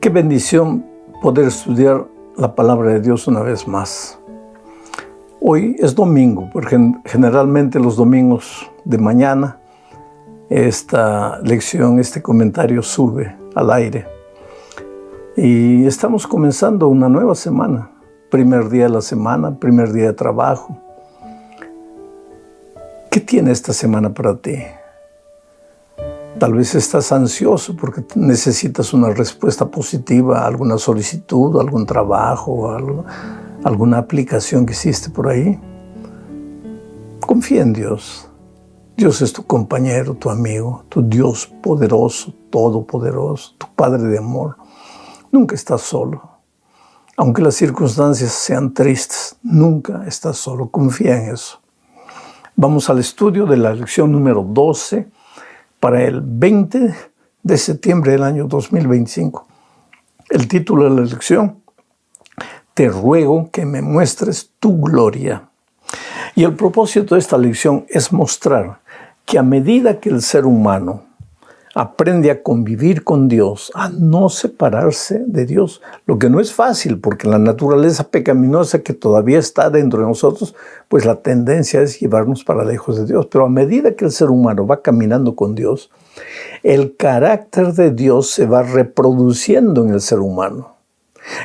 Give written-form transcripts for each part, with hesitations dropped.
Qué bendición poder estudiar la palabra de Dios una vez más. Hoy es domingo, porque generalmente los domingos de mañana esta lección, este comentario sube al aire. Y estamos comenzando una nueva semana. Primer día de la semana, primer día de trabajo. ¿Qué tiene esta semana para ti? Tal vez estás ansioso porque necesitas una respuesta positiva a alguna solicitud, algún trabajo, alguna aplicación que hiciste por ahí. Confía en Dios. Dios es tu compañero, tu amigo, tu Dios poderoso, todopoderoso, tu Padre de amor. Nunca estás solo. Aunque las circunstancias sean tristes, nunca estás solo. Confía en eso. Vamos al estudio de la lección número 12 para el 20 de septiembre del año 2025. El título de la lección: Te ruego que me muestres tu gloria. Y el propósito de esta lección es mostrar que a medida que el ser humano aprende a convivir con Dios, a no separarse de Dios, lo que no es fácil porque la naturaleza pecaminosa que todavía está dentro de nosotros, pues la tendencia es llevarnos para lejos de Dios. Pero a medida que el ser humano va caminando con Dios, el carácter de Dios se va reproduciendo en el ser humano.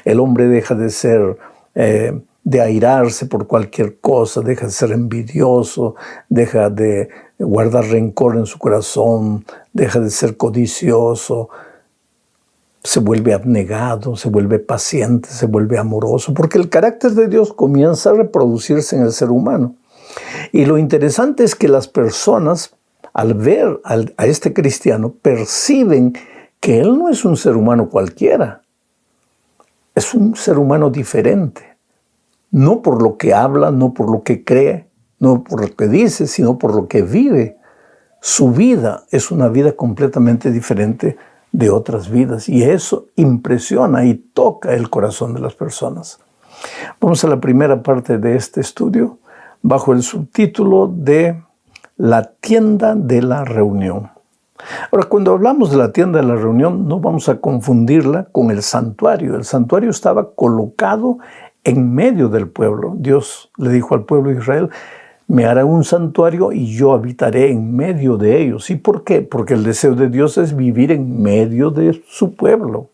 El hombre deja de ser, de airarse por cualquier cosa, deja de ser envidioso, deja de guardar rencor en su corazón, deja de ser codicioso, se vuelve abnegado, se vuelve paciente, se vuelve amoroso, porque el carácter de Dios comienza a reproducirse en el ser humano. Y lo interesante es que las personas, al ver a este cristiano, perciben que él no es un ser humano cualquiera, es un ser humano diferente. No por lo que habla, no por lo que cree, no por lo que dice, sino por lo que vive. Su vida es una vida completamente diferente de otras vidas y eso impresiona y toca el corazón de las personas. Vamos a la primera parte de este estudio bajo el subtítulo de La tienda de la reunión. Ahora, cuando hablamos de la tienda de la reunión, no vamos a confundirla con el santuario. El santuario estaba colocado en medio del pueblo. Dios le dijo al pueblo de Israel: me hará un santuario y yo habitaré en medio de ellos. ¿Y por qué? Porque el deseo de Dios es vivir en medio de su pueblo.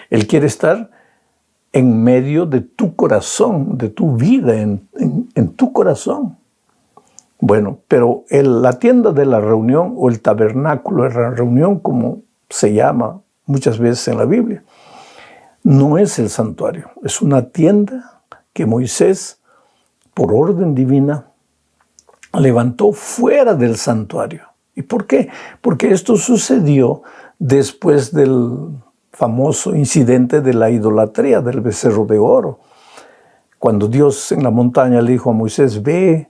Él quiere estar en medio de tu corazón, de tu vida, en tu corazón. Bueno, pero la tienda de la reunión o el tabernáculo de la reunión, como se llama muchas veces en la Biblia, no es el santuario. Es una tienda que Moisés, por orden divina, levantó fuera del santuario. ¿Y por qué? Porque esto sucedió después del famoso incidente de la idolatría del becerro de oro. Cuando Dios en la montaña le dijo a Moisés: ve,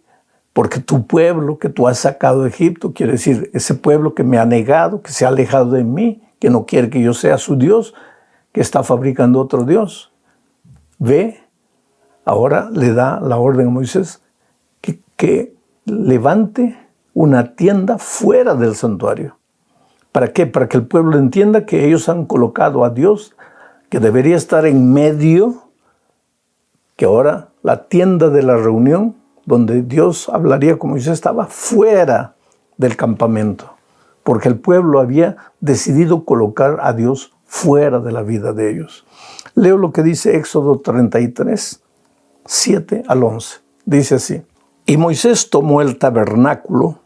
porque tu pueblo que tú has sacado de Egipto, quiere decir, ese pueblo que me ha negado, que se ha alejado de mí, que no quiere que yo sea su Dios, que está fabricando otro Dios. Ve, ahora le da la orden a Moisés que levante una tienda fuera del santuario. ¿Para qué? Para que el pueblo entienda que ellos han colocado a Dios, que debería estar en medio, que ahora la tienda de la reunión, donde Dios hablaría con Moisés, estaba fuera del campamento, porque el pueblo había decidido colocar a Dios fuera de la vida de ellos. Leo lo que dice Éxodo 33, 7 al 11. Dice así: y Moisés tomó el tabernáculo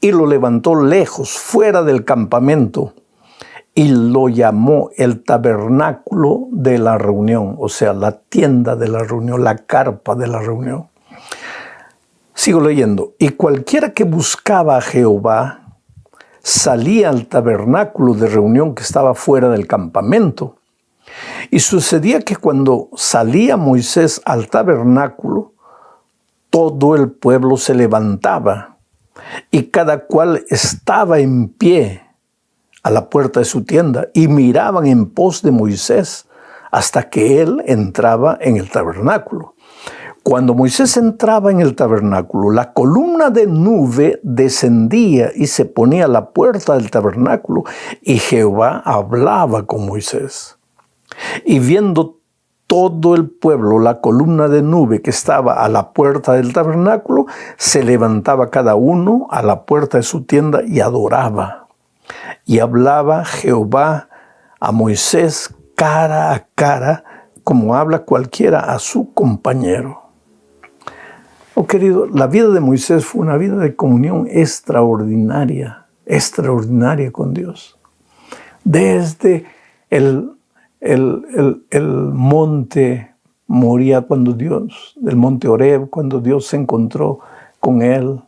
y lo levantó lejos, fuera del campamento, y lo llamó el tabernáculo de la reunión, o sea, la tienda de la reunión, la carpa de la reunión. Sigo leyendo. Y cualquiera que buscaba a Jehová salía al tabernáculo de reunión que estaba fuera del campamento. Y sucedía que cuando salía Moisés al tabernáculo, todo el pueblo se levantaba y cada cual estaba en pie a la puerta de su tienda y miraban en pos de Moisés hasta que él entraba en el tabernáculo. Cuando Moisés entraba en el tabernáculo, la columna de nube descendía y se ponía a la puerta del tabernáculo, y Jehová hablaba con Moisés. Y viendo todo el pueblo la columna de nube que estaba a la puerta del tabernáculo, se levantaba cada uno a la puerta de su tienda y adoraba. Y hablaba Jehová a Moisés cara a cara, como habla cualquiera a su compañero. Oh querido, la vida de Moisés fue una vida de comunión extraordinaria con Dios. Desde el monte Moría, del monte Horeb, cuando Dios se encontró con él,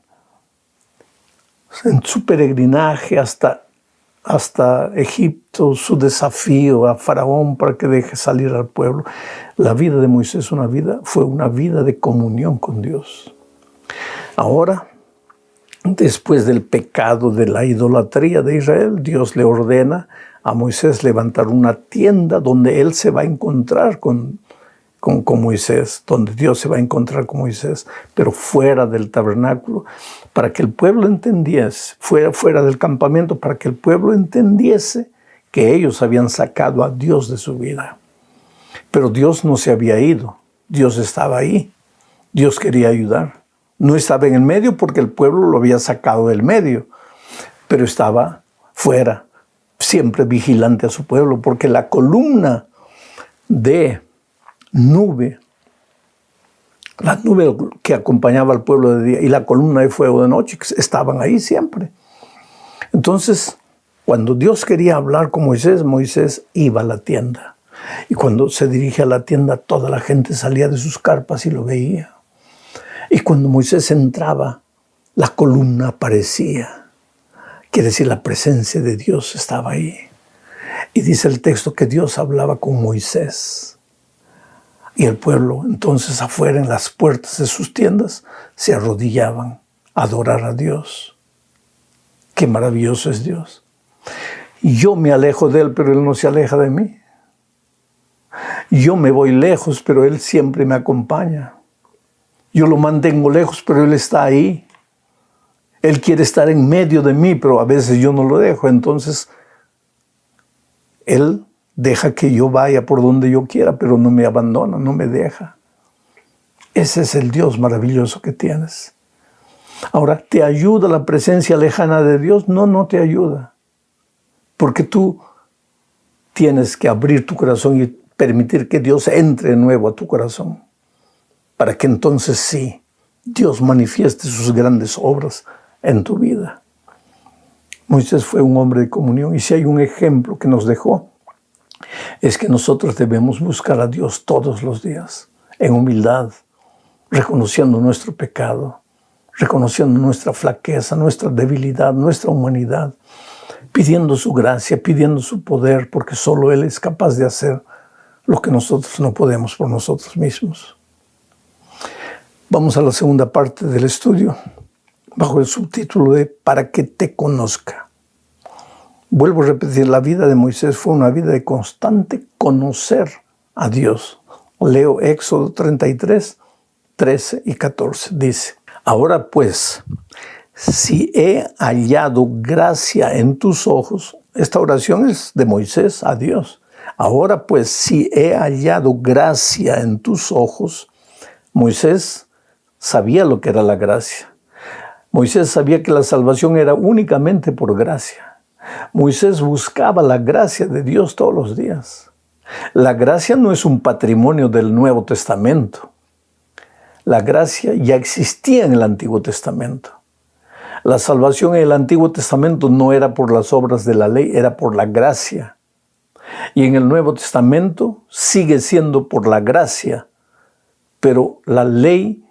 en su peregrinaje hasta Egipto, su desafío a Faraón para que deje salir al pueblo. La vida de Moisés fue una vida de comunión con Dios. Ahora, después del pecado de la idolatría de Israel, Dios le ordena a Moisés levantar una tienda donde él se va a encontrar con Moisés, donde Dios se va a encontrar con Moisés, pero fuera del tabernáculo, para que el pueblo entendiese, fuera del campamento, para que el pueblo entendiese que ellos habían sacado a Dios de su vida. Pero Dios no se había ido, Dios estaba ahí, Dios quería ayudar. No estaba en el medio porque el pueblo lo había sacado del medio, pero estaba fuera, siempre vigilante a su pueblo, porque la columna de nube, la nube que acompañaba al pueblo de día y la columna de fuego de noche, estaban ahí siempre. Entonces, cuando Dios quería hablar con Moisés, Moisés iba a la tienda. Y cuando se dirige a la tienda, toda la gente salía de sus carpas y lo veía. Y cuando Moisés entraba, la columna aparecía. Quiere decir, la presencia de Dios estaba ahí. Y dice el texto que Dios hablaba con Moisés. Y el pueblo, entonces, afuera en las puertas de sus tiendas, se arrodillaban a adorar a Dios. Qué maravilloso es Dios. Y yo me alejo de Él, pero Él no se aleja de mí. Yo me voy lejos, pero Él siempre me acompaña. Yo lo mantengo lejos, pero Él está ahí. Él quiere estar en medio de mí, pero a veces yo no lo dejo. Entonces, Él deja que yo vaya por donde yo quiera, pero no me abandona, no me deja. Ese es el Dios maravilloso que tienes. Ahora, ¿te ayuda la presencia lejana de Dios? No, no te ayuda. Porque tú tienes que abrir tu corazón y permitir que Dios entre de nuevo a tu corazón. Para que entonces sí, Dios manifieste sus grandes obras en tu vida. Moisés fue un hombre de comunión, y si hay un ejemplo que nos dejó, es que nosotros debemos buscar a Dios todos los días, en humildad, reconociendo nuestro pecado, reconociendo nuestra flaqueza, nuestra debilidad, nuestra humanidad, pidiendo su gracia, pidiendo su poder, porque solo Él es capaz de hacer lo que nosotros no podemos por nosotros mismos. Vamos a la segunda parte del estudio, bajo el subtítulo de Para que te conozca. Vuelvo a repetir, la vida de Moisés fue una vida de constante conocer a Dios. Leo Éxodo 33, 13 y 14. Dice: Ahora pues, si he hallado gracia en tus ojos, esta oración es de Moisés a Dios. Ahora pues, si he hallado gracia en tus ojos, Moisés sabía lo que era la gracia. Moisés sabía que la salvación era únicamente por gracia. Moisés buscaba la gracia de Dios todos los días. La gracia no es un patrimonio del Nuevo Testamento. La gracia ya existía en el Antiguo Testamento. La salvación en el Antiguo Testamento no era por las obras de la ley, era por la gracia. Y en el Nuevo Testamento sigue siendo por la gracia, pero la ley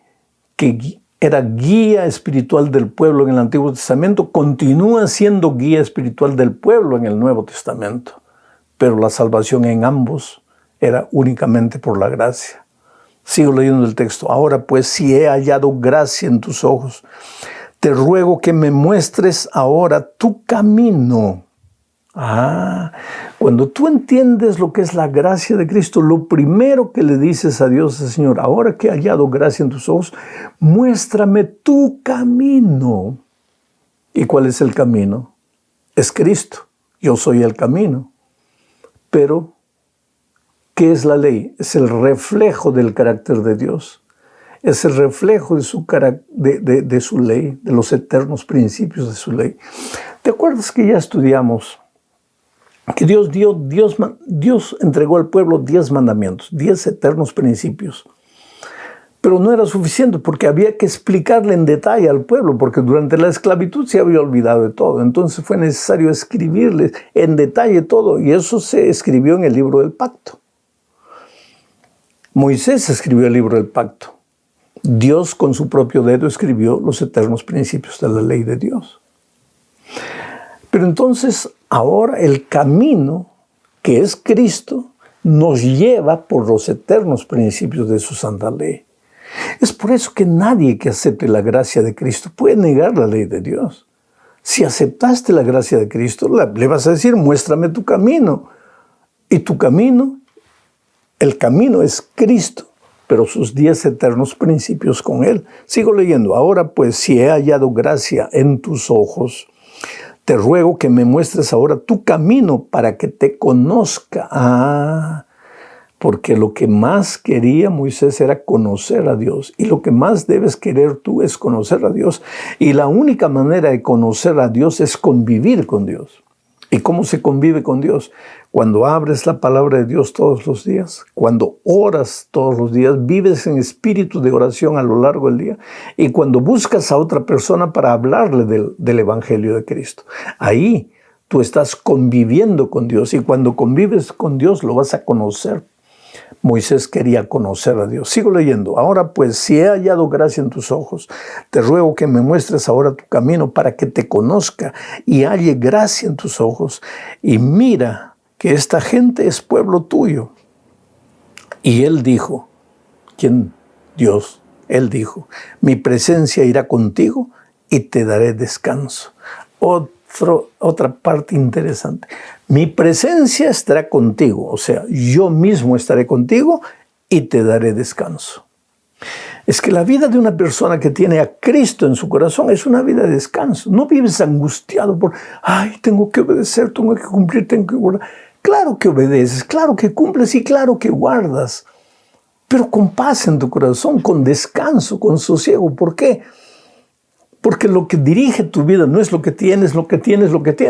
que era guía espiritual del pueblo en el Antiguo Testamento continúa siendo guía espiritual del pueblo en el Nuevo Testamento. Pero la salvación en ambos era únicamente por la gracia. Sigo leyendo el texto. Ahora pues, si he hallado gracia en tus ojos, te ruego que me muestres ahora tu camino. Cuando tú entiendes lo que es la gracia de Cristo, lo primero que le dices a Dios es: Señor, ahora que he hallado gracia en tus ojos, muéstrame tu camino. ¿Y cuál es el camino? Es Cristo. Yo soy el camino. Pero, ¿qué es la ley? Es el reflejo del carácter de Dios. Es el reflejo de su ley, de los eternos principios de su ley. ¿Te acuerdas que ya estudiamos que Dios entregó al pueblo 10 mandamientos, 10 eternos principios? Pero no era suficiente, porque había que explicarle en detalle al pueblo, porque durante la esclavitud se había olvidado de todo. Entonces fue necesario escribirles en detalle todo, y eso se escribió en el libro del pacto. Moisés escribió el libro del pacto. Dios con su propio dedo escribió los eternos principios de la ley de Dios. Pero entonces ahora el camino, que es Cristo, nos lleva por los eternos principios de su santa ley. Es por eso que nadie que acepte la gracia de Cristo puede negar la ley de Dios. Si aceptaste la gracia de Cristo, le vas a decir: muéstrame tu camino. Y tu camino, el camino es Cristo, pero sus 10 eternos principios con Él. Sigo leyendo. Ahora pues, si he hallado gracia en tus ojos, te ruego que me muestres ahora tu camino para que te conozca. Porque lo que más quería Moisés era conocer a Dios. Y lo que más debes querer tú es conocer a Dios. Y la única manera de conocer a Dios es convivir con Dios. ¿Y cómo se convive con Dios? Cuando abres la palabra de Dios todos los días, cuando oras todos los días, vives en espíritu de oración a lo largo del día, y cuando buscas a otra persona para hablarle del Evangelio de Cristo. Ahí tú estás conviviendo con Dios, y cuando convives con Dios lo vas a conocer. Moisés quería conocer a Dios. Sigo leyendo. Ahora pues, si he hallado gracia en tus ojos, te ruego que me muestres ahora tu camino para que te conozca y halle gracia en tus ojos. Y mira que esta gente es pueblo tuyo. Y él dijo, ¿quién? Dios. Él dijo: mi presencia irá contigo y te daré descanso. Otra parte interesante. Mi presencia estará contigo, o sea, yo mismo estaré contigo y te daré descanso. Es que la vida de una persona que tiene a Cristo en su corazón es una vida de descanso. No vives angustiado por: tengo que obedecer, tengo que cumplir, tengo que guardar. Claro que obedeces, claro que cumples y claro que guardas, pero con paz en tu corazón, con descanso, con sosiego. ¿Por qué? Porque lo que dirige tu vida no es lo que tienes,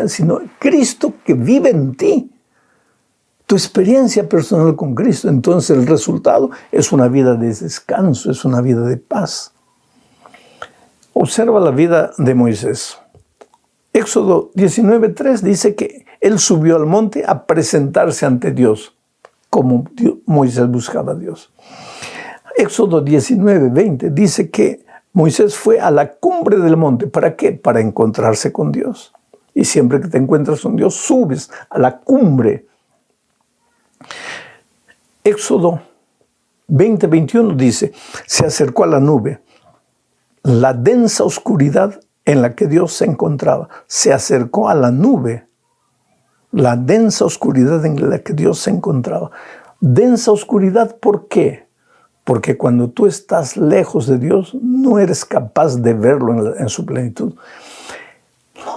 sino Cristo que vive en ti. Tu experiencia personal con Cristo. Entonces el resultado es una vida de descanso, es una vida de paz. Observa la vida de Moisés. Éxodo 19:3 dice que él subió al monte a presentarse ante Dios, como Moisés buscaba a Dios. Éxodo 19:20 dice que Moisés fue a la cumbre del monte. ¿Para qué? Para encontrarse con Dios. Y siempre que te encuentras con Dios, subes a la cumbre. Éxodo 20:21 dice: se acercó a la nube, la densa oscuridad en la que Dios se encontraba. Se acercó a la nube, la densa oscuridad en la que Dios se encontraba. Densa oscuridad, ¿por qué? Porque cuando tú estás lejos de Dios, no eres capaz de verlo en su plenitud.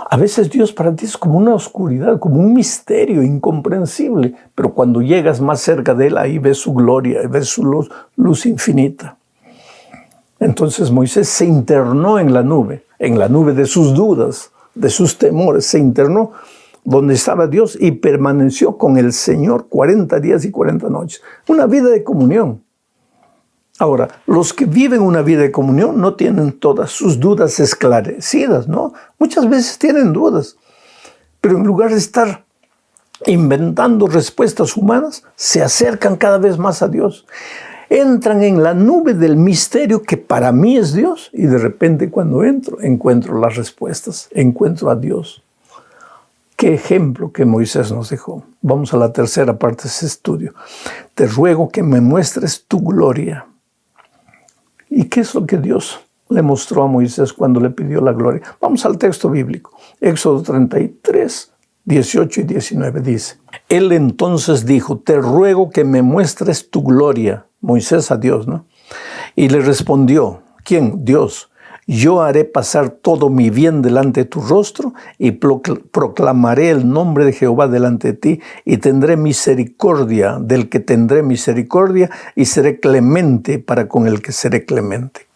A veces Dios para ti es como una oscuridad, como un misterio incomprensible, pero cuando llegas más cerca de Él, ahí ves su gloria, ves su luz infinita. Entonces Moisés se internó en la nube de sus dudas, de sus temores, se internó donde estaba Dios y permaneció con el Señor 40 días y 40 noches. Una vida de comunión. Ahora, los que viven una vida de comunión no tienen todas sus dudas esclarecidas, ¿no? Muchas veces tienen dudas, pero en lugar de estar inventando respuestas humanas, se acercan cada vez más a Dios. Entran en la nube del misterio que para mí es Dios, y de repente cuando encuentro las respuestas, encuentro a Dios. Qué ejemplo que Moisés nos dejó. Vamos a la tercera parte de ese estudio. Te ruego que me muestres tu gloria. ¿Y qué es lo que Dios le mostró a Moisés cuando le pidió la gloria? Vamos al texto bíblico. Éxodo 33, 18 y 19 dice: Él entonces dijo: te ruego que me muestres tu gloria. Moisés a Dios, ¿no? Y le respondió: ¿quién? Dios. Yo haré pasar todo mi bien delante de tu rostro y proclamaré el nombre de Jehová delante de ti y tendré misericordia del que tendré misericordia y seré clemente para con el que seré clemente.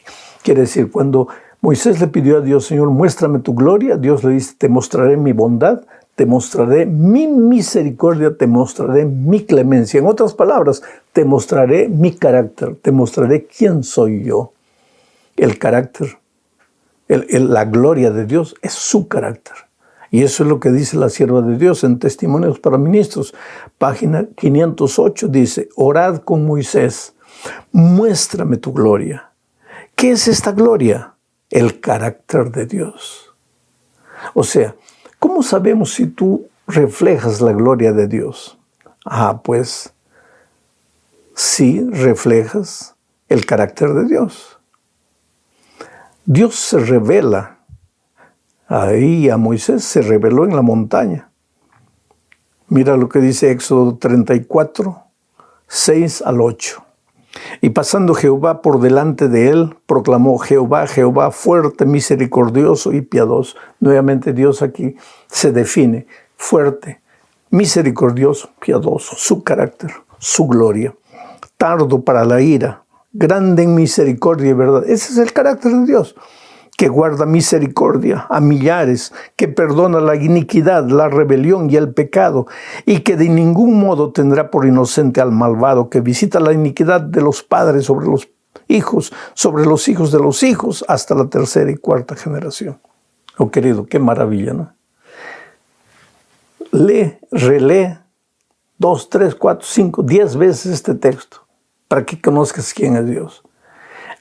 Quiere decir, cuando Moisés le pidió a Dios: Señor, muéstrame tu gloria, Dios le dice: te mostraré mi bondad, te mostraré mi misericordia, te mostraré mi clemencia. En otras palabras, te mostraré mi carácter, te mostraré quién soy yo. El carácter, la gloria de Dios es su carácter. Y eso es lo que dice la sierva de Dios en Testimonios para Ministros. Página 508 dice: orad con Moisés, muéstrame tu gloria. ¿Qué es esta gloria? El carácter de Dios. O sea, ¿cómo sabemos si tú reflejas la gloria de Dios? Pues sí reflejas el carácter de Dios. Dios se revela. Ahí a Moisés se reveló en la montaña. Mira lo que dice Éxodo 34, 6 al 8. Y pasando Jehová por delante de él, proclamó: Jehová, Jehová, fuerte, misericordioso y piadoso. Nuevamente Dios aquí se define: fuerte, misericordioso, piadoso, su carácter, su gloria. Tardo para la ira, grande en misericordia y verdad. Ese es el carácter de Dios, que guarda misericordia a millares, que perdona la iniquidad, la rebelión y el pecado, y que de ningún modo tendrá por inocente al malvado, que visita la iniquidad de los padres sobre los hijos de los hijos, hasta la tercera y cuarta generación. Oh, querido, qué maravilla, ¿no? Lee, relee 2, 3, 4, 5, 10 veces este texto para que conozcas quién es Dios.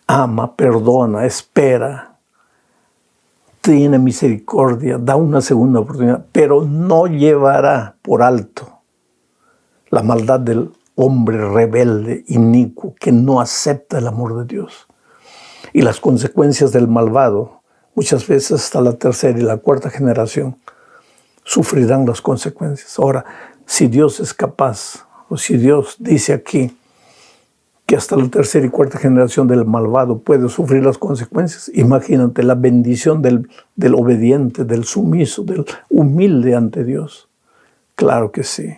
Ama, perdona, espera, tiene misericordia, da una segunda oportunidad, pero no llevará por alto la maldad del hombre rebelde, inicuo, que no acepta el amor de Dios. Y las consecuencias del malvado, muchas veces hasta la tercera y la cuarta generación, sufrirán las consecuencias. Ahora, si Dios es capaz, o si Dios dice aquí que hasta la tercera y cuarta generación del malvado puede sufrir las consecuencias, imagínate la bendición del obediente, del sumiso, del humilde ante Dios. Claro que sí.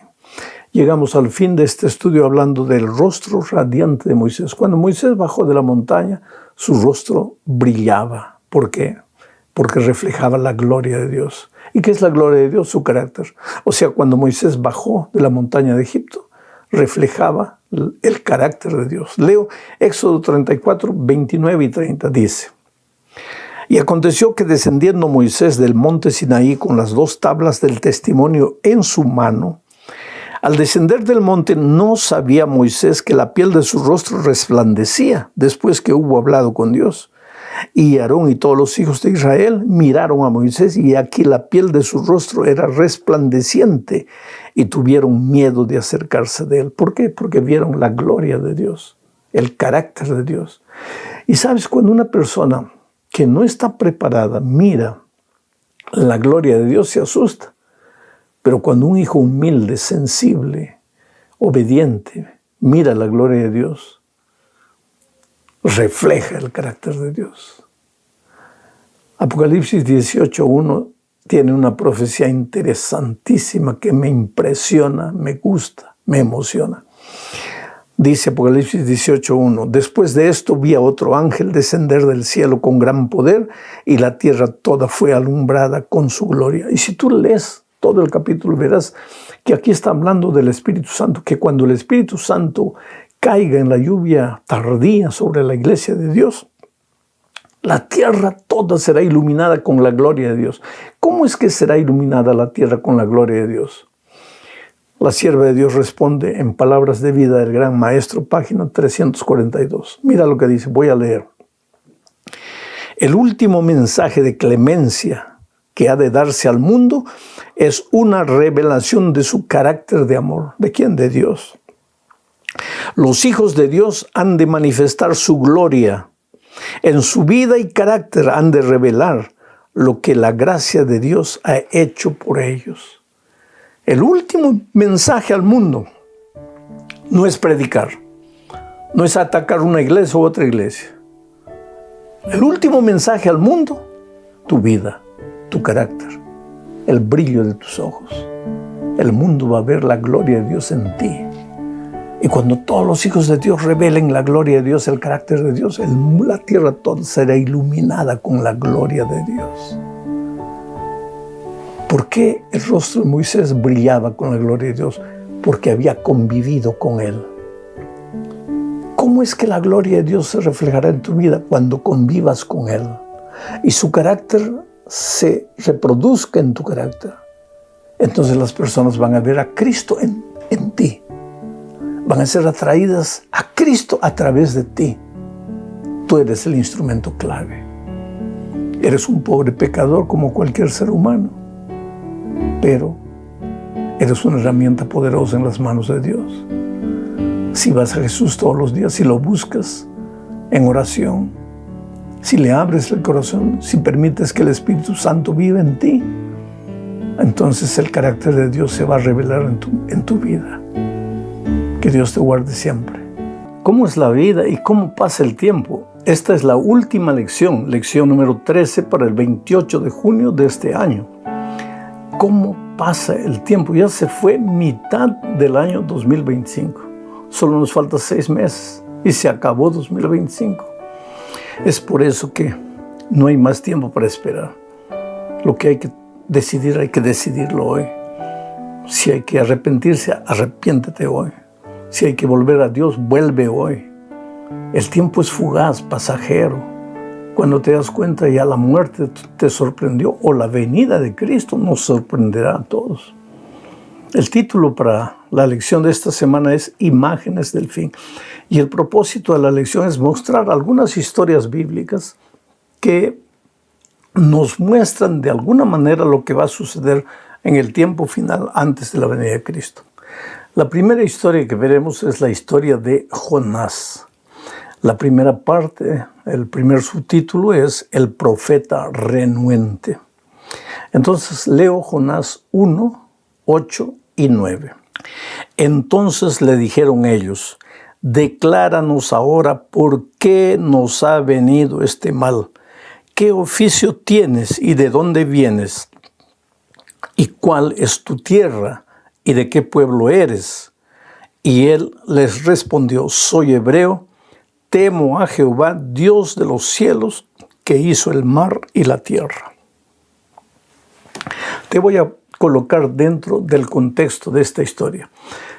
Llegamos al fin de este estudio hablando del rostro radiante de Moisés. Cuando Moisés bajó de la montaña, su rostro brillaba. ¿Por qué? Porque reflejaba la gloria de Dios. ¿Y qué es la gloria de Dios? Su carácter. O sea, cuando Moisés bajó de la montaña de Egipto, reflejaba el carácter de Dios. Leo Éxodo 34, 29 y 30, dice: Y aconteció que descendiendo Moisés del monte Sinaí con las 2 tablas del testimonio en su mano, al descender del monte no sabía Moisés que la piel de su rostro resplandecía después que hubo hablado con Dios. Y Aarón y todos los hijos de Israel miraron a Moisés, y aquí la piel de su rostro era resplandeciente, y tuvieron miedo de acercarse de él. ¿Por qué? Porque vieron la gloria de Dios, el carácter de Dios. Y sabes, cuando una persona que no está preparada mira la gloria de Dios, se asusta. Pero cuando un hijo humilde, sensible, obediente, mira la gloria de Dios, refleja el carácter de Dios. Apocalipsis 18:1 tiene una profecía interesantísima que me impresiona, me gusta, me emociona. Dice Apocalipsis 18:1: Después de esto vi a otro ángel descender del cielo con gran poder, y la tierra toda fue alumbrada con su gloria. Y si tú lees todo el capítulo, verás que aquí está hablando del Espíritu Santo, que cuando el Espíritu Santo caiga en la lluvia tardía sobre la iglesia de Dios, la tierra toda será iluminada con la gloria de Dios. ¿Cómo es que será iluminada la tierra con la gloria de Dios? La sierva de Dios responde en Palabras de Vida del Gran Maestro, página 342. Mira lo que dice, voy a leer. El último mensaje de clemencia que ha de darse al mundo es una revelación de su carácter de amor. ¿De quién? De Dios. Los hijos de Dios han de manifestar su gloria. En su vida y carácter han de revelar lo que la gracia de Dios ha hecho por ellos. El último mensaje al mundo no es predicar, no es atacar una iglesia u otra iglesia. El último mensaje al mundo, tu vida, tu carácter, el brillo de tus ojos. El mundo va a ver la gloria de Dios en ti. Y cuando todos los hijos de Dios revelen la gloria de Dios, el carácter de Dios, la tierra toda será iluminada con la gloria de Dios. ¿Por qué el rostro de Moisés brillaba con la gloria de Dios? Porque había convivido con Él. ¿Cómo es que la gloria de Dios se reflejará en tu vida? Cuando convivas con Él y su carácter se reproduzca en tu carácter. Entonces las personas van a ver a Cristo en ti. Van a ser atraídas a Cristo a través de ti. Tú eres el instrumento clave. Eres un pobre pecador como cualquier ser humano, pero eres una herramienta poderosa en las manos de Dios. Si vas a Jesús todos los días, si lo buscas en oración, si le abres el corazón, si permites que el Espíritu Santo viva en ti, entonces el carácter de Dios se va a revelar en tu vida. Que Dios te guarde siempre. ¿Cómo es la vida y cómo pasa el tiempo? Esta es la última lección, lección número 13 para el 28 de junio de este año. ¿Cómo pasa el tiempo? Ya se fue mitad del año 2025. Solo nos falta 6 meses y se acabó 2025. Es por eso que no hay más tiempo para esperar. Lo que hay que decidirlo hoy. Si hay que arrepentirse, arrepiéntete hoy. Si hay que volver a Dios, vuelve hoy. El tiempo es fugaz, pasajero. Cuando te das cuenta, ya la muerte te sorprendió o la venida de Cristo nos sorprenderá a todos. El título para la lección de esta semana es Imágenes del Fin. Y el propósito de la lección es mostrar algunas historias bíblicas que nos muestran de alguna manera lo que va a suceder en el tiempo final antes de la venida de Cristo. La primera historia que veremos es la historia de Jonás. La primera parte, el primer subtítulo es El profeta renuente. Entonces leo Jonás 1, 8 y 9. Entonces le dijeron ellos: decláranos ahora por qué nos ha venido este mal. ¿Qué oficio tienes y de dónde vienes? ¿Y cuál es tu tierra y de qué pueblo eres? Y él les respondió: soy hebreo, temo a Jehová, Dios de los cielos, que hizo el mar y la tierra. Te voy a colocar dentro del contexto de esta historia.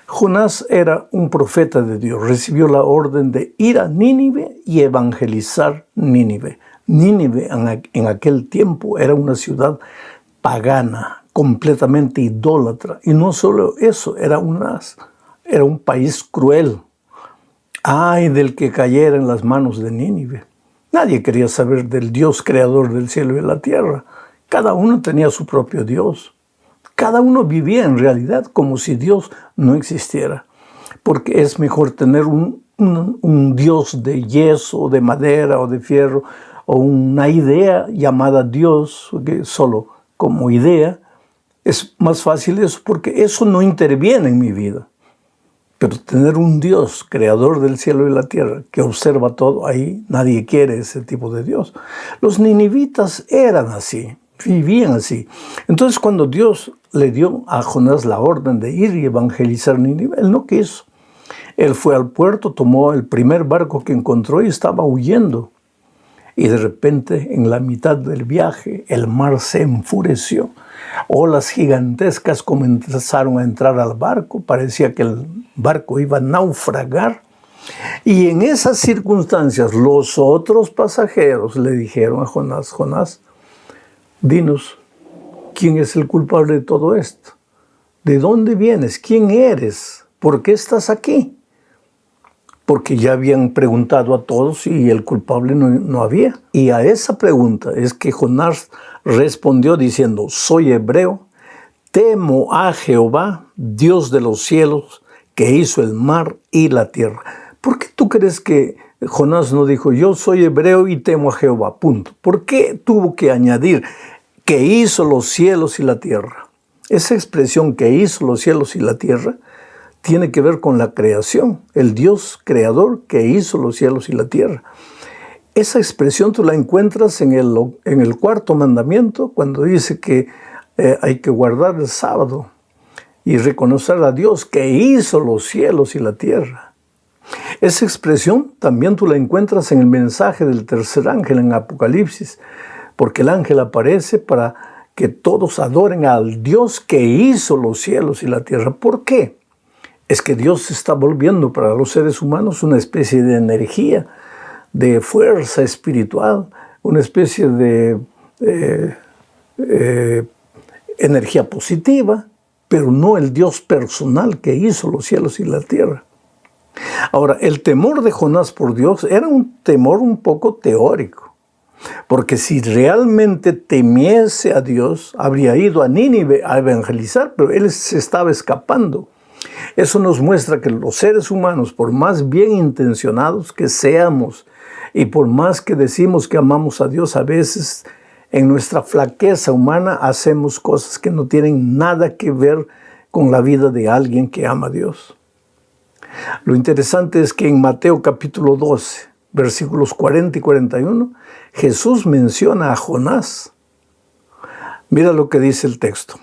Jonás era un profeta de Dios, recibió la orden de ir a Nínive y evangelizar Nínive. Nínive en aquel tiempo era una ciudad pagana, completamente idólatra. Y no solo eso, era un país cruel. Ay del que cayera en las manos de Nínive. Nadie quería saber del Dios creador del cielo y la tierra. Cada uno tenía su propio Dios. Cada uno vivía en realidad como si Dios no existiera. Porque es mejor tener un Dios de yeso, de madera o de fierro, o una idea llamada Dios, que solo como idea. Es más fácil eso porque eso no interviene en mi vida. Pero tener un Dios, creador del cielo y la tierra, que observa todo, ahí nadie quiere ese tipo de Dios. Los ninivitas eran así, vivían así. Entonces cuando Dios le dio a Jonás la orden de ir y evangelizar Nínive, él no quiso. Él fue al puerto, tomó el primer barco que encontró y estaba huyendo. Y de repente, en la mitad del viaje, el mar se enfureció. Olas gigantescas comenzaron a entrar al barco. Parecía que el barco iba a naufragar. Y en esas circunstancias, los otros pasajeros le dijeron a Jonás: Jonás, dinos, ¿quién es el culpable de todo esto? ¿De dónde vienes? ¿Quién eres? ¿Por qué estás aquí? Porque ya habían preguntado a todos y el culpable no había. Y a esa pregunta es que Jonás respondió diciendo: soy hebreo, temo a Jehová, Dios de los cielos, que hizo el mar y la tierra. ¿Por qué tú crees que Jonás no dijo: yo soy hebreo y temo a Jehová? Punto. ¿Por qué tuvo que añadir que hizo los cielos y la tierra? Esa expresión que hizo los cielos y la tierra tiene que ver con la creación, el Dios creador que hizo los cielos y la tierra. Esa expresión tú la encuentras en el cuarto mandamiento, cuando dice que hay que guardar el sábado y reconocer a Dios que hizo los cielos y la tierra. Esa expresión también tú la encuentras en el mensaje del tercer ángel en Apocalipsis, porque el ángel aparece para que todos adoren al Dios que hizo los cielos y la tierra. ¿Por qué? Es que Dios se está volviendo para los seres humanos una especie de energía, de fuerza espiritual, una especie de energía positiva, pero no el Dios personal que hizo los cielos y la tierra. Ahora, el temor de Jonás por Dios era un temor un poco teórico, porque si realmente temiese a Dios, habría ido a Nínive a evangelizar, pero él se estaba escapando. Eso nos muestra que los seres humanos, por más bien intencionados que seamos y por más que decimos que amamos a Dios, a veces en nuestra flaqueza humana hacemos cosas que no tienen nada que ver con la vida de alguien que ama a Dios. Lo interesante es que en Mateo capítulo 12, versículos 40 y 41, Jesús menciona a Jonás. Mira lo que dice el texto.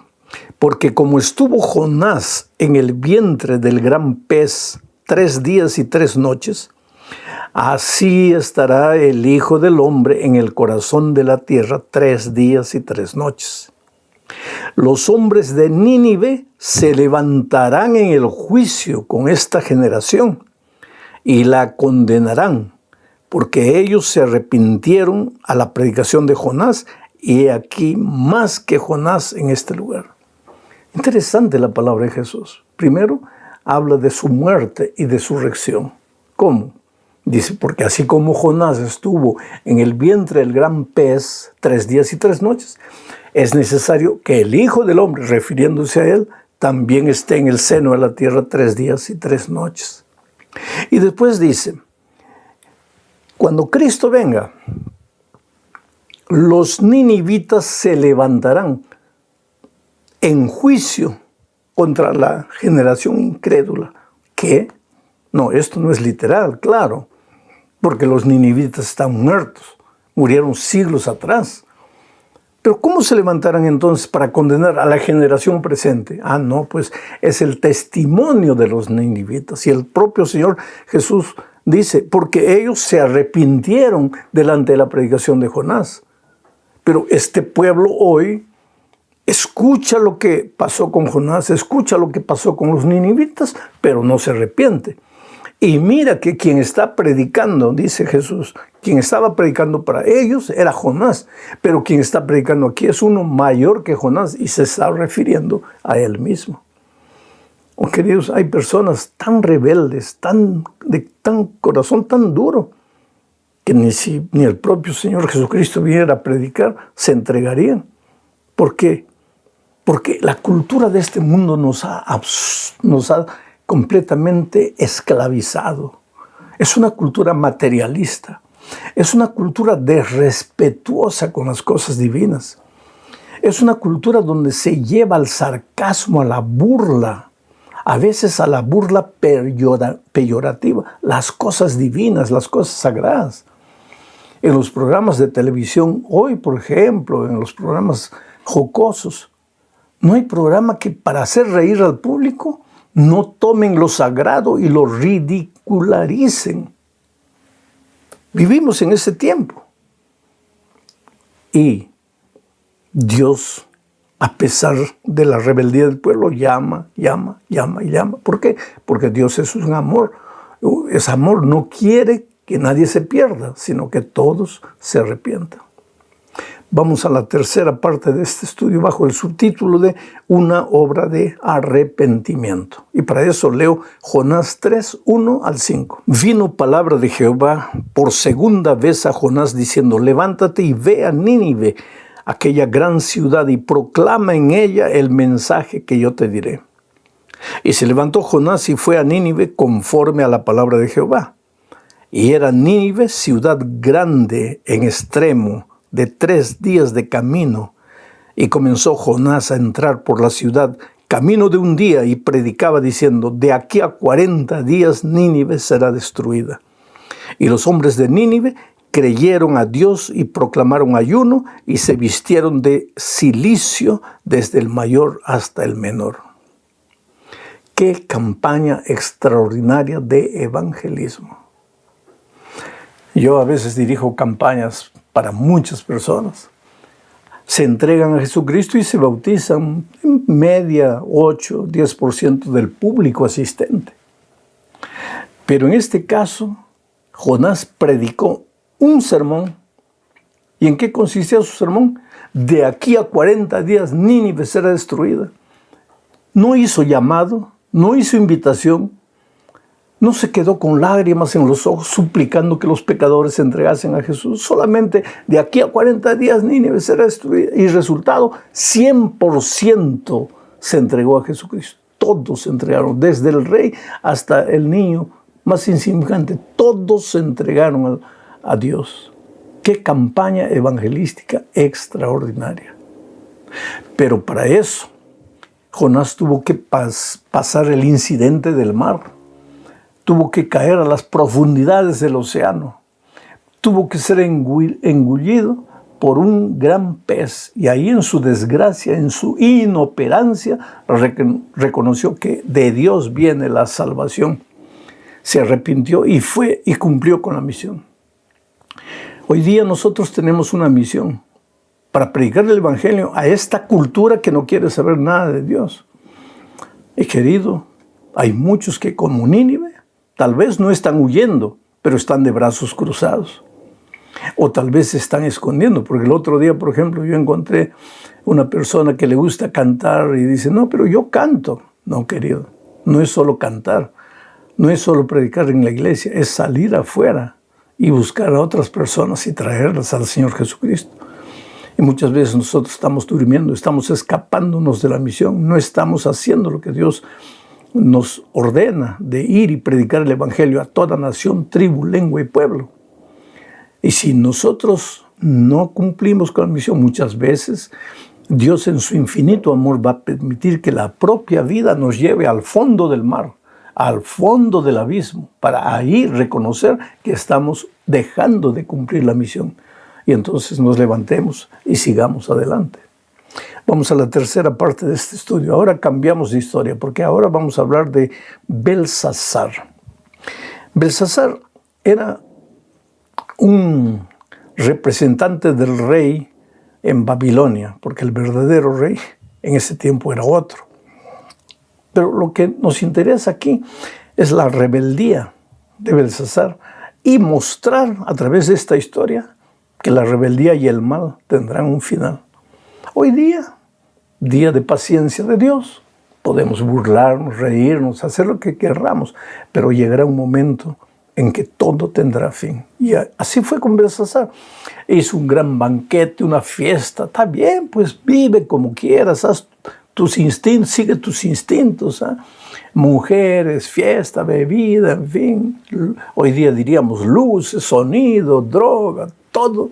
Porque como estuvo Jonás en el vientre del gran pez 3 días y 3 noches, así estará el Hijo del Hombre en el corazón de la tierra 3 días y 3 noches. Los hombres de Nínive se levantarán en el juicio con esta generación y la condenarán, porque ellos se arrepintieron a la predicación de Jonás, y he aquí más que Jonás en este lugar. Interesante la palabra de Jesús. Primero, habla de su muerte y de su resurrección. ¿Cómo? Dice, porque así como Jonás estuvo en el vientre del gran pez 3 días y 3 noches, es necesario que el Hijo del Hombre, refiriéndose a él, también esté en el seno de la tierra 3 días y 3 noches. Y después dice, cuando Cristo venga, los ninivitas se levantarán en juicio contra la generación incrédula. ¿Qué? No, esto no es literal, claro, porque los ninivitas están muertos, murieron siglos atrás. Pero ¿cómo se levantarán entonces para condenar a la generación presente? Ah, no, pues es el testimonio de los ninivitas. Y el propio Señor Jesús dice, porque ellos se arrepintieron delante de la predicación de Jonás. Pero este pueblo hoy escucha lo que pasó con Jonás, escucha lo que pasó con los ninivitas, pero no se arrepiente. Y mira que quien está predicando, dice Jesús, quien estaba predicando para ellos era Jonás, pero quien está predicando aquí es uno mayor que Jonás y se está refiriendo a él mismo. Oh, queridos, hay personas tan rebeldes, de tan corazón tan duro, que ni el propio Señor Jesucristo viniera a predicar, se entregarían. ¿Por qué? Porque la cultura de este mundo nos ha completamente esclavizado. Es una cultura materialista. Es una cultura desrespetuosa con las cosas divinas. Es una cultura donde se lleva al sarcasmo, a la burla, a veces a la burla peyorativa, las cosas divinas, las cosas sagradas. En los programas de televisión hoy, por ejemplo, en los programas jocosos, no hay programa que para hacer reír al público no tomen lo sagrado y lo ridicularicen. Vivimos en ese tiempo. Y Dios, a pesar de la rebeldía del pueblo, llama y llama. ¿Por qué? Porque Dios es un amor. Ese amor no quiere que nadie se pierda, sino que todos se arrepientan. Vamos a la tercera parte de este estudio bajo el subtítulo de Una obra de arrepentimiento. Y para eso leo Jonás 3, 1 al 5. Vino palabra de Jehová por segunda vez a Jonás diciendo, levántate y ve a Nínive, aquella gran ciudad, y proclama en ella el mensaje que yo te diré. Y se levantó Jonás y fue a Nínive conforme a la palabra de Jehová. Y era Nínive ciudad grande en extremo, de 3 días de camino, Y comenzó Jonás a entrar por la ciudad camino de un día y predicaba diciendo: de aquí a 40 días Nínive será destruida. Y los hombres de Nínive creyeron a Dios y proclamaron ayuno y se vistieron de cilicio desde el mayor hasta el menor. ¡Qué campaña extraordinaria de evangelismo! Yo a veces dirijo campañas para muchas personas. Se entregan a Jesucristo y se bautizan en media 8-10% del público asistente. Pero en este caso, Jonás predicó un sermón. ¿Y en qué consistía su sermón? De aquí a 40 días Nínive será destruida. No hizo llamado, no hizo invitación, no se quedó con lágrimas en los ojos suplicando que los pecadores se entregasen a Jesús. Solamente de aquí a 40 días Nínive será destruida. Y resultado, 100% se entregó a Jesucristo. Todos se entregaron, desde el rey hasta el niño más insignificante. Todos se entregaron a Dios. ¡Qué campaña evangelística extraordinaria! Pero para eso, Jonás tuvo que pasar el incidente del mar. Tuvo que caer a las profundidades del océano. Tuvo que ser engullido por un gran pez. Y ahí en su desgracia, en su inoperancia, reconoció que de Dios viene la salvación. Se arrepintió y fue y cumplió con la misión. Hoy día nosotros tenemos una misión para predicar el Evangelio a esta cultura que no quiere saber nada de Dios. Y querido, hay muchos que como Nínive, tal vez no están huyendo, pero están de brazos cruzados. O tal vez se están escondiendo, porque el otro día, por ejemplo, yo encontré una persona que le gusta cantar y dice: no, pero yo canto. No, querido, no es solo cantar, no es solo predicar en la iglesia, es salir afuera y buscar a otras personas y traerlas al Señor Jesucristo. Y muchas veces nosotros estamos durmiendo, estamos escapándonos de la misión, no estamos haciendo lo que Dios nos ordena de ir y predicar el Evangelio a toda nación, tribu, lengua y pueblo. Y si nosotros no cumplimos con la misión, muchas veces Dios en su infinito amor va a permitir que la propia vida nos lleve al fondo del mar, al fondo del abismo, para ahí reconocer que estamos dejando de cumplir la misión. Y entonces nos levantemos y sigamos adelante. Vamos a la tercera parte de este estudio. Ahora cambiamos de historia, porque ahora vamos a hablar de Belsasar. Belsasar era un representante del rey en Babilonia, porque el verdadero rey en ese tiempo era otro. Pero lo que nos interesa aquí es la rebeldía de Belsasar y mostrar a través de esta historia que la rebeldía y el mal tendrán un final. Hoy día, día de paciencia de Dios, podemos burlarnos, reírnos, hacer lo que querramos, pero llegará un momento en que todo tendrá fin. Y así fue con Belsasar. Hizo un gran banquete, una fiesta. Está bien, pues vive como quieras, haz tus instintos, sigue tus instintos. Mujeres, fiesta, bebida, en fin. Hoy día diríamos luces, sonido, droga, todo.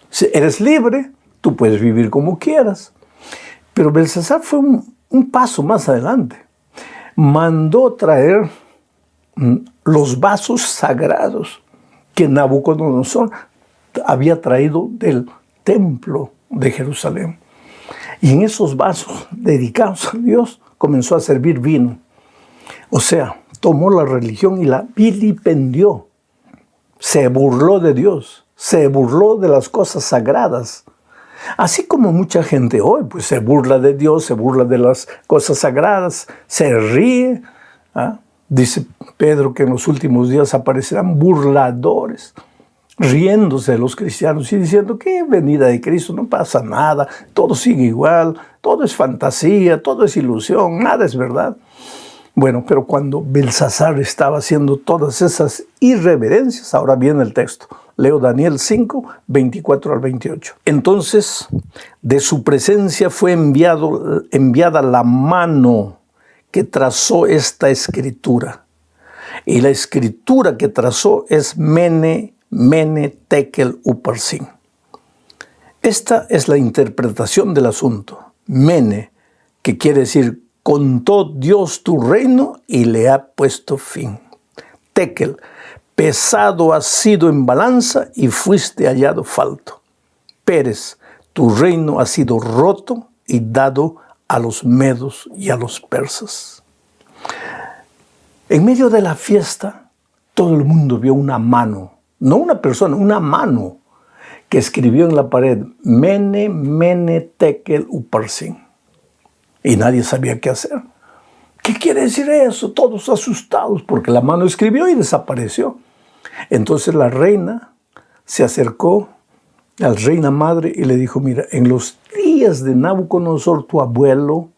Si eres libre, tú puedes vivir como quieras. Pero Belsasar fue un paso más adelante. Mandó traer los vasos sagrados que Nabucodonosor había traído del templo de Jerusalén. Y en esos vasos dedicados a Dios comenzó a servir vino. O sea, tomó la religión y la vilipendió. Se burló de Dios, se burló de las cosas sagradas. Así como mucha gente hoy pues se burla de Dios, se burla de las cosas sagradas, se ríe. Dice Pedro que en los últimos días aparecerán burladores, riéndose de los cristianos y diciendo que venida de Cristo no pasa nada, todo sigue igual, todo es fantasía, todo es ilusión, nada es verdad. Bueno, pero cuando Belsasar estaba haciendo todas esas irreverencias, ahora viene el texto. Leo Daniel 5, 24 al 28. Entonces, de su presencia fue enviada la mano que trazó esta escritura. Y la escritura que trazó es Mene, Tekel, Uparsin. Esta es la interpretación del asunto. Mene, que quiere decir, contó Dios tu reino y le ha puesto fin. Tekel, pesado has sido en balanza y fuiste hallado falto. Peres, tu reino ha sido roto y dado a los medos y a los persas. En medio de la fiesta, todo el mundo vio una mano, no una persona, una mano, que escribió en la pared, Mene, Mene, Tekel, Uparsin. Y nadie sabía qué hacer. ¿Qué quiere decir eso? Todos asustados, porque la mano escribió y desapareció. Entonces la reina se acercó a la reina madre y le dijo, mira, en los días de Nabucodonosor, tu abuelo,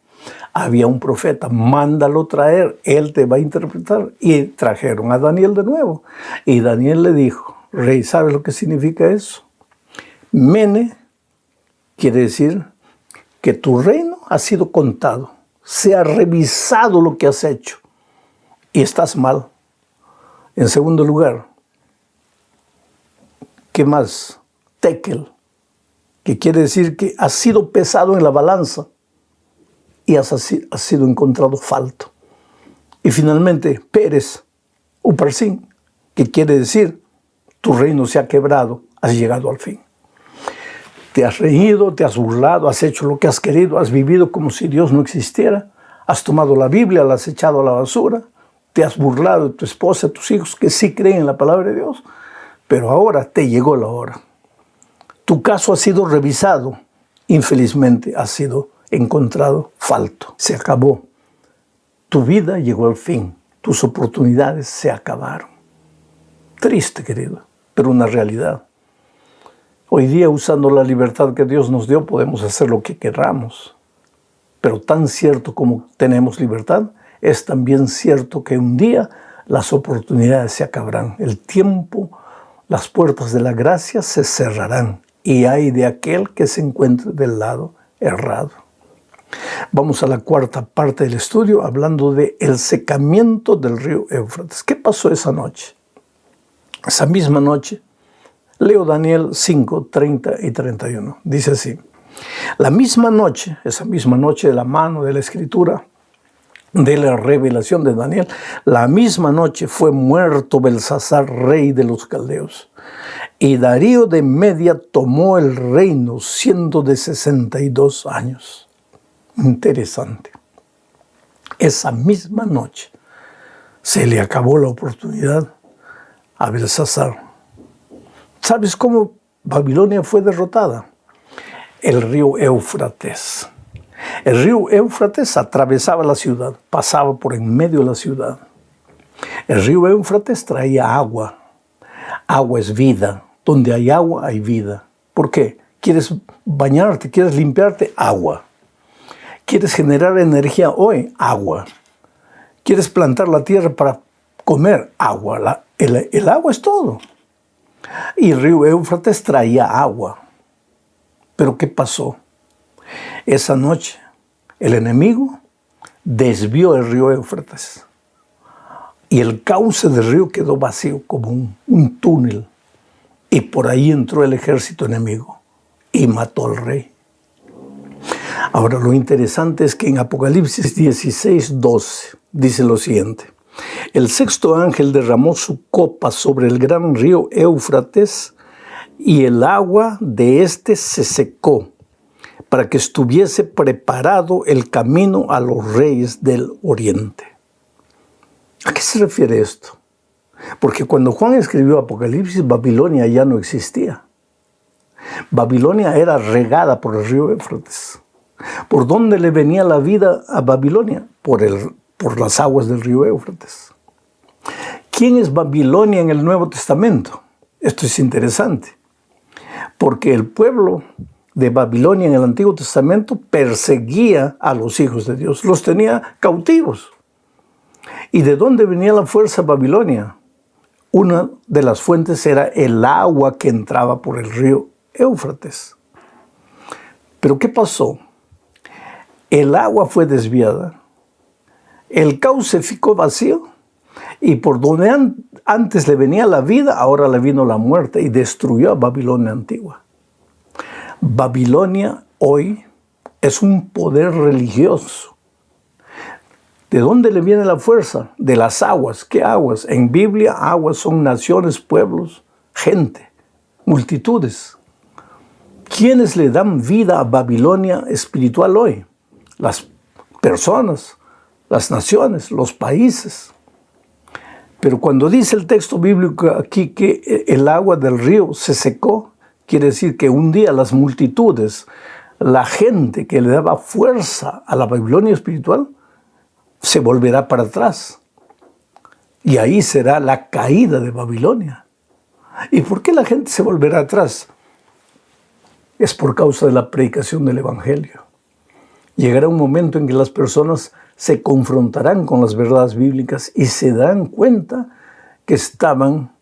había un profeta, mándalo traer, él te va a interpretar. Y trajeron a Daniel de nuevo. Y Daniel le dijo, rey, ¿sabes lo que significa eso? Mene quiere decir que tu reino ha sido contado, se ha revisado lo que has hecho y estás mal. En segundo lugar, ¿qué más? Tekel, que quiere decir que has sido pesado en la balanza y has sido encontrado falto. Y finalmente, Peres, Uparsin, que quiere decir tu reino se ha quebrado, has llegado al fin. Te has reído, te has burlado, has hecho lo que has querido, has vivido como si Dios no existiera, has tomado la Biblia, la has echado a la basura, te has burlado de tu esposa, de tus hijos que sí creen en la palabra de Dios, pero ahora te llegó la hora. Tu caso ha sido revisado, infelizmente has sido encontrado falto, se acabó. Tu vida llegó al fin, tus oportunidades se acabaron. Triste, querido, pero una realidad. Hoy día, usando la libertad que Dios nos dio, podemos hacer lo que queramos. Pero tan cierto como tenemos libertad, es también cierto que un día las oportunidades se acabarán. El tiempo, las puertas de la gracia se cerrarán. Y hay de aquel que se encuentre del lado errado. Vamos a la cuarta parte del estudio, hablando de el secamiento del río Éufrates. ¿Qué pasó esa noche? Esa misma noche, leo Daniel 5, 30 y 31. Dice así, la misma noche, esa misma noche de la mano de la escritura, de la revelación de Daniel, la misma noche fue muerto Belsasar, rey de los caldeos. Y Darío de Media tomó el reino siendo de 62 años. Interesante. Esa misma noche se le acabó la oportunidad a Belsasar. ¿Sabes cómo Babilonia fue derrotada? El río Éufrates. El río Éufrates atravesaba la ciudad, pasaba por en medio de la ciudad. El río Éufrates traía agua. Agua es vida. Donde hay agua, hay vida. ¿Por qué? ¿Quieres bañarte? ¿Quieres limpiarte? Agua. ¿Quieres generar energía hoy? Agua. ¿Quieres plantar la tierra para comer? Agua. El agua es todo. Y el río Éufrates traía agua. Pero ¿qué pasó? Esa noche el enemigo desvió el río Éufrates. Y el cauce del río quedó vacío como un túnel. Y por ahí entró el ejército enemigo y mató al rey. Ahora lo interesante es que en Apocalipsis 16, 12 dice lo siguiente. El sexto ángel derramó su copa sobre el gran río Éufrates y el agua de éste se secó para que estuviese preparado el camino a los reyes del oriente. ¿A qué se refiere esto? Porque cuando Juan escribió Apocalipsis, Babilonia ya no existía. Babilonia era regada por el río Éufrates. ¿Por dónde le venía la vida a Babilonia? Por las aguas del río Éufrates. ¿Quién es Babilonia en el Nuevo Testamento? Esto es interesante, porque el pueblo de Babilonia en el Antiguo Testamento perseguía a los hijos de Dios, los tenía cautivos. ¿Y de dónde venía la fuerza Babilonia? Una de las fuentes era el agua que entraba por el río Éufrates. ¿Pero qué pasó? El agua fue desviada, el cauce ficó vacío y por donde antes le venía la vida, ahora le vino la muerte y destruyó a Babilonia antigua. Babilonia hoy es un poder religioso. ¿De dónde le viene la fuerza? De las aguas. ¿Qué aguas? En Biblia, aguas son naciones, pueblos, gente, multitudes. ¿Quiénes le dan vida a Babilonia espiritual hoy? Las personas, las naciones, los países. Pero cuando dice el texto bíblico aquí que el agua del río se secó, quiere decir que un día las multitudes, la gente que le daba fuerza a la Babilonia espiritual, se volverá para atrás. Y ahí será la caída de Babilonia. ¿Y por qué la gente se volverá atrás? Es por causa de la predicación del Evangelio. Llegará un momento en que las personas se confrontarán con las verdades bíblicas y se dan cuenta que estaban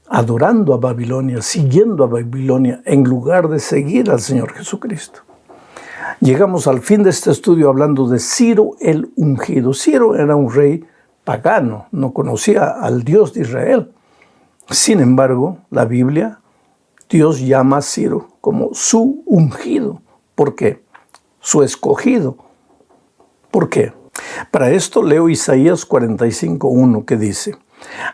adorando a Babilonia, siguiendo a Babilonia, en lugar de seguir al Señor Jesucristo. Llegamos al fin de este estudio hablando de Ciro el ungido. Ciro era un rey pagano, no conocía al Dios de Israel. Sin embargo, la Biblia, Dios llama a Ciro como su ungido. ¿Por qué? Su escogido. ¿Por qué? Para esto leo Isaías 45:1 que dice: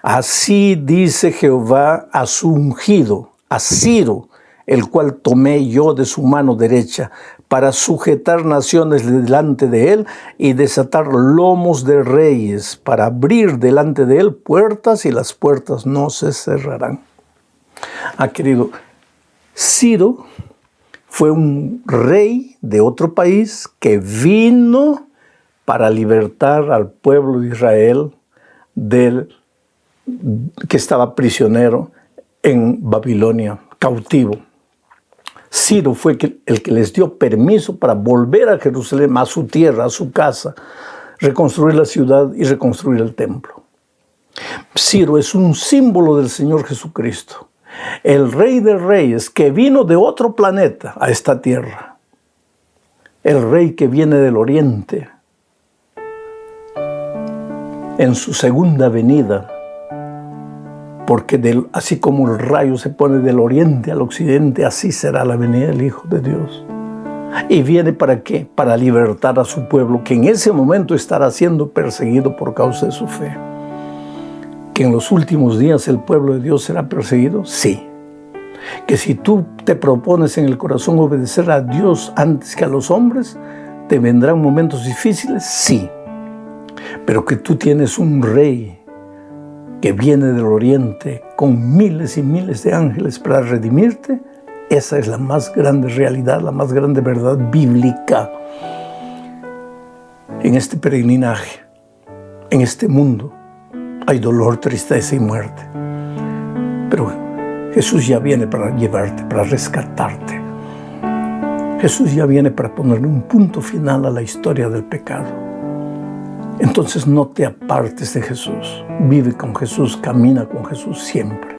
así dice Jehová a su ungido, a Ciro, el cual tomé yo de su mano derecha, para sujetar naciones delante de él y desatar lomos de reyes, para abrir delante de él puertas y las puertas no se cerrarán. Querido, Ciro fue un rey de otro país que vino para libertar al pueblo de Israel que estaba prisionero en Babilonia, cautivo. Ciro fue el que les dio permiso para volver a Jerusalén, a su tierra, a su casa, reconstruir la ciudad y reconstruir el templo. Ciro es un símbolo del Señor Jesucristo, el Rey de Reyes que vino de otro planeta a esta tierra, el Rey que viene del Oriente en su segunda venida, porque así como el rayo se pone del oriente al occidente, así será la venida del Hijo de Dios. ¿Y viene para qué? Para libertar a su pueblo, que en ese momento estará siendo perseguido por causa de su fe. ¿Que en los últimos días el pueblo de Dios será perseguido? Sí. ¿Que si tú te propones en el corazón obedecer a Dios antes que a los hombres, te vendrán momentos difíciles? Sí. Pero que tú tienes un rey que viene del oriente con miles y miles de ángeles para redimirte, esa es la más grande realidad, la más grande verdad bíblica en este peregrinaje, en este mundo. Hay dolor, tristeza y muerte. Pero Jesús ya viene para llevarte, para rescatarte. Jesús ya viene para ponerle un punto final a la historia del pecado. Entonces no te apartes de Jesús. Vive con Jesús, camina con Jesús siempre.